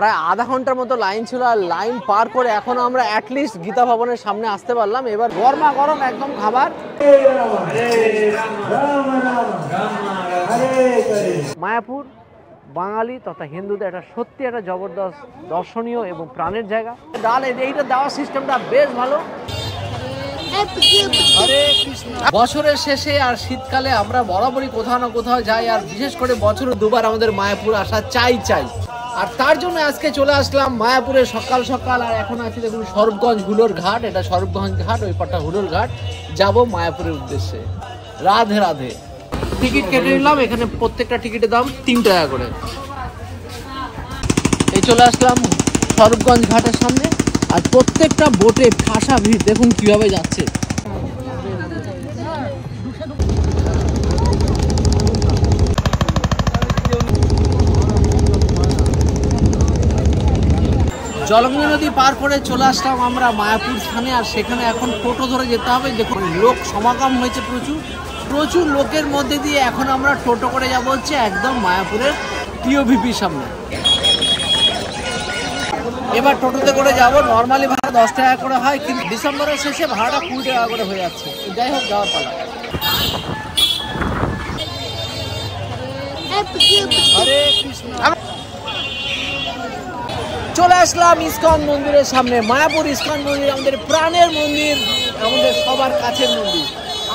প্রায় আধা ঘন্টার মতো লাইন ছিল, আর লাইন পার করে এখন আমরা অ্যাটলিস্ট গীতা ভবনের সামনে আসতে পারলাম। এবার গরমা গরম একদম খাবার। মায়াপুর বাঙালি তথা হিন্দুদের একটা সত্যি একটা জবরদস্ত দর্শনীয় এবং প্রাণের জায়গা। ডাল এইটা দেওয়ার সিস্টেমটা বেশ ভালো। বছরের শেষে আর শীতকালে আমরা বরাবরই কোথাও না কোথাও যাই, আর বিশেষ করে বছরে দুবার আমাদের মায়াপুর আসা চাই। আর তার জন্য আজকে চলে আসলাম মায়াপুরে সকাল সকাল। আর এখন আছি দেখুন সরবগঞ্জ হুলোর ঘাট, এটা সরবগঞ্জ ঘাট, ওই পাটটা হুলোর ঘাট। যাব মায়াপুরের উদ্দেশ্যে। রাধে রাধে। টিকিট কেটে নিলাম, এখানে প্রত্যেকটা টিকিটের দাম 3 টাকা করে। এই চলে আসলাম সরবগঞ্জ ঘাটের সামনে, আর প্রত্যেকটা বোটে ঠাসা ভিড় দেখুন কিভাবে যাচ্ছে। জলঙ্গি নদী পার করে চলে আসলাম আমরা মায়াপুর স্থানে, আর সেখানে এখন টোটো ধরে যেতে হবে। দেখুন লোক সমাগম হয়েছে প্রচুর লোকের মধ্যে দিয়ে এখন আমরা টোটো করে যাব হচ্ছে একদম মায়াপুরের টিওভিপির সামনে। এবার টোটোতে করে যাব। নর্মালি ভাড়া 10 টাকা করে হয়, কিন্তু ডিসেম্বরের শেষে ভাড়াটা 20 টাকা করে হয়ে যাচ্ছে। যাই হোক, যাওয়ার পালা। হরে কৃষ্ণ। চলে আসলাম ইসকন মন্দিরের সামনে। মায়াপুর ইসকন মন্দির আমাদের প্রাণের মন্দির, আমাদের সবার কাছের মন্দির।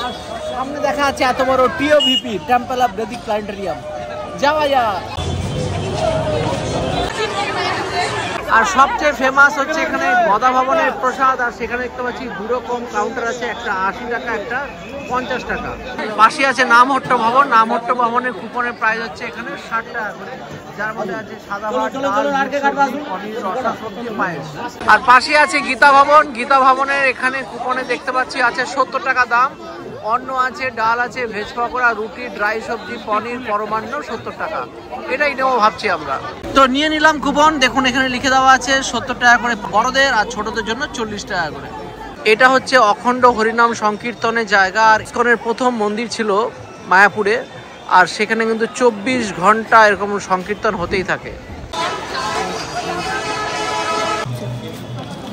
আর সামনে দেখা আছে এত বড় টিওভিপি, টেম্পল অফ ভেদিক প্ল্যানেটেরিয়াম। যাওয়া যাক। আর সবচেয়ে ফেমাস হচ্ছে এখানে গদা ভবনের প্রসাদ। আর সেখানে দেখতে পাচ্ছি 2 রকম কাউন্টার আছে, একটা 80 টাকা, একটা 50 টাকা। পাশে আছে নামহট্ট ভবন। নামহট্ট ভবনের কুপনের প্রাইস হচ্ছে এখানে 60 টাকা করে, যার মধ্যে আছে সাদা ভাত, ডাল, পনির, রসা, সবজি, পায়েস। আর পাশে আছে গীতা ভবন। গীতা ভবনের এখানে কুপনে দেখতে পাচ্ছি আছে 70 টাকা দাম। অন্ন আছে, ডাল আছে, ভেজ পকোড়া, রুটি, ড্রাই সবজি, পনির, পরমান্ন 70 টাকা। এটাই নেবো ভাবছি আমরা। তো নিয়ে নিলাম কুপন। দেখুন এখানে লিখে দেওয়া আছে 70 টাকা করে বড়দের, আর ছোটদের জন্য 40 টাকা করে। এটা হচ্ছে অখণ্ড হরিনাম সংকীর্তনের জায়গা। আর ইসকনের প্রথম মন্দির ছিল মায়াপুরে, আর সেখানে কিন্তু 24 ঘন্টা এরকম সংকীর্তন হতেই থাকে।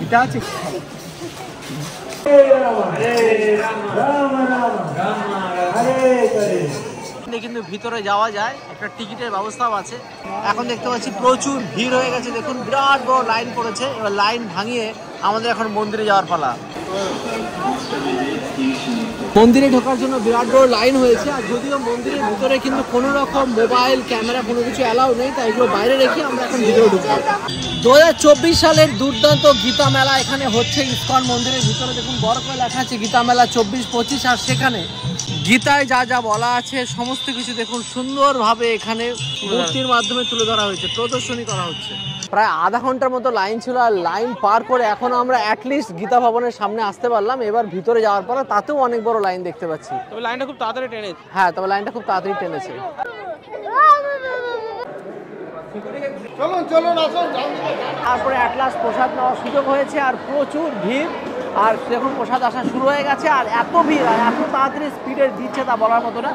এটা আছে কিন্তু ভিতরে যাওয়া যায়, একটা টিকিটের ব্যবস্থাও আছে। এখন দেখতে পাচ্ছি প্রচুর ভিড় হয়ে গেছে, দেখুন বিরাট বড় লাইন পড়েছে। এবার লাইন ভাঙিয়ে আমাদের এখন মন্দিরে যাওয়ার পালা। মন্দিরে ঢোকার জন্য বিরাট বড় লাইন হয়েছে। আর যদিও মন্দিরের ভিতরে কিন্তু কোনো রকম মোবাইল ক্যামেরা কোনো কিছু অ্যালাউ নেই, তাই এগুলো বাইরে রেখে আমরা এখন ভিতরে ঢুকবো। 2024 সালের দুর্দান্ত গীতা মেলা এখানে হচ্ছে ইসকন মন্দিরের ভিতরে। দেখুন বড় করে লেখা আছে গীতা মেলা 24-25। আর সেখানে গীতায় যা যা বলা আছে সমস্ত কিছু দেখুন সুন্দরভাবে এখানে মূর্তির মাধ্যমে তুলে ধরা হয়েছে, প্রদর্শনী করা হচ্ছে। প্রায় আধা ঘন্টার মতো লাইন ছিল, আর লাইন পার করে এখন আমরা অ্যাটলিস্ট গীতা ভবনের সামনে আসতে পারলাম। এবার ভিতরে যাওয়ার পরে তাতেও অনেক বড় লাইন দেখতে পাচ্ছি। তবে লাইনটা খুব তাড়াতাড়ি টেনেছে। হ্যাঁ, তবে লাইনটা খুব তাড়াতাড়ি টেনেছে। তারপরে অ্যাটলাস্ট প্রসাদ নেওয়ার সুযোগ হয়েছে, আর প্রচুর ভিড়। আর দেখুন প্রসাদ আসা শুরু হয়ে গেছে, আর এত ভিড় আর এত তাড়াতাড়ি স্পিডে দিচ্ছে তা বলার মতো না।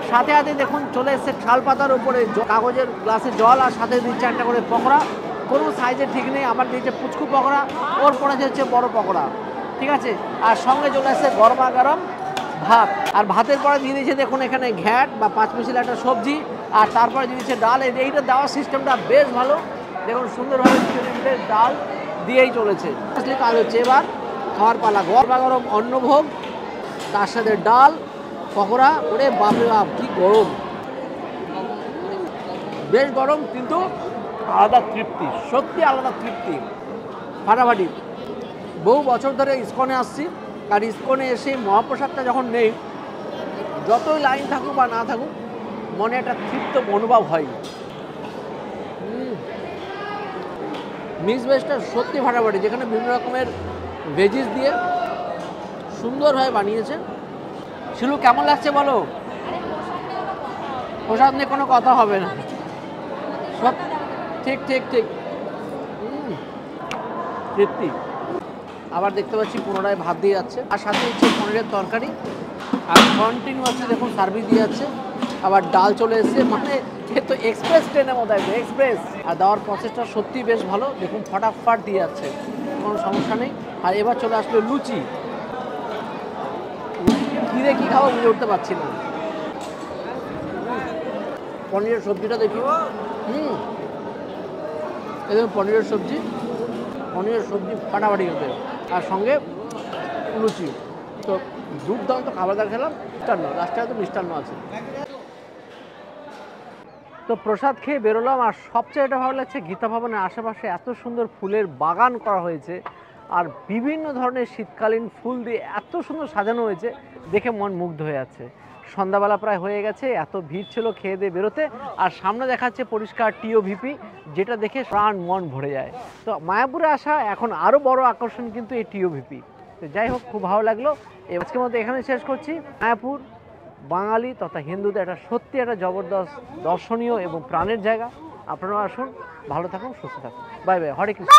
সাথে সাথে দেখুন চলে এসছে শাল পাতার উপরে কাগজের গ্লাসে জল, আর সাথে দিচ্ছে একটা করে পকোড়া। কোনো সাইজের ঠিক নেই, আমার দিয়েছে পুচকু পকোড়া, ওর পড়েছে হচ্ছে বড় পকোড়া, ঠিক আছে। আর সঙ্গে চলে এসছে গরমা গরম ভাত। আর ভাতের পরে দিয়ে দিয়েছে দেখুন এখানে ঘ্যাট বা 5 মিশালি একটা সবজি, আর তারপরে দিয়ে দিচ্ছে ডাল। এইটা দেওয়ার সিস্টেমটা বেশ ভালো। দেখুন সুন্দরভাবে ডাল দিয়েই চলেছে। আসলে কাজ হচ্ছে এবার খাওয়ার পালা। গরমা গরম অন্নভোগ, তার সাথে ডাল, পকোড়া। ওরে বাপরে বাপ কি গরম, বেশ গরম, কিন্তু আলাদা তৃপ্তি, সত্যি আলাদা তৃপ্তি, ফাটাফাটি। বহু বছর ধরে ইসকনে আসছি, আর ইসকনে এসে মহাপ্রসাদটা যখন নেই, যতই লাইন থাকুক বা না থাকুক, মনে একটা তৃপ্ত অনুভব হয়। মিক্স ভেজটা সত্যি ফাটাফাটি, যেখানে বিভিন্ন রকমের ভেজিস দিয়ে সুন্দরভাবে বানিয়েছে। শিলু কেমন লাগছে বলো? প্রসাদ নিয়ে কোনো কথা হবে না, সব ঠিক ঠিক ঠিক তৃপ্তি। আবার দেখতে পাচ্ছি পুনরায় ভাত দিয়ে যাচ্ছে, আর সাথে হচ্ছে পনিরের তরকারি, আর কন্টিনিউয়াসলি দেখুন সার্ভিস দিয়ে যাচ্ছে। আবার ডাল চলে এসেছে, মানে এ তো এক্সপ্রেস ট্রেনের মতো একদম এক্সপ্রেস। আর দেওয়ার প্রসেসটা সত্যি বেশ ভালো, দেখুন ফটাফট দিয়ে যাচ্ছে, কোনো সমস্যা নেই। আর এবার চলে আসলো লুচি, কী রে কী খাবো বুঝে উঠতে পারছি না। পনিরের সবজিটা দেখি, এই দেখুন পনিরের সবজি ফাটাফাটি হতে, আর সঙ্গে লুচি। তো দুর্দান্ত খাবার দাবার খেলাম। মিষ্টান্ন, লাস্টে তো মিষ্টান্ন আছে। তো প্রসাদ খেয়ে বেরোলাম, আর সবচেয়ে এটা ভালো লাগছে গীতা ভবনের আশেপাশে এত সুন্দর ফুলের বাগান করা হয়েছে, আর বিভিন্ন ধরনের শীতকালীন ফুল দিয়ে এত সুন্দর সাজানো হয়েছে, দেখে মন মুগ্ধ হয়ে যাচ্ছে। সন্ধ্যাবেলা প্রায় হয়ে গেছে, এত ভিড় ছিল খেয়ে দিয়ে বেরোতে, আর সামনে দেখাচ্ছে পরিষ্কার টিওভিপি, যেটা দেখে প্রাণ মন ভরে যায়। তো মায়াপুরে আসা এখন আরও বড় আকর্ষণ কিন্তু এই টিওভিপি। তো যাই হোক, খুব ভালো লাগলো। আজকের মতো এখানে শেষ করছি। মায়াপুর বাঙালি তথা হিন্দুদের একটা সত্যি একটা জবরদস্ত দর্শনীয় এবং প্রাণের জায়গা। আপনারাও আসুন, ভালো থাকুন, সুস্থ থাকুন। বাই বাই, হরে কৃষ্ণ।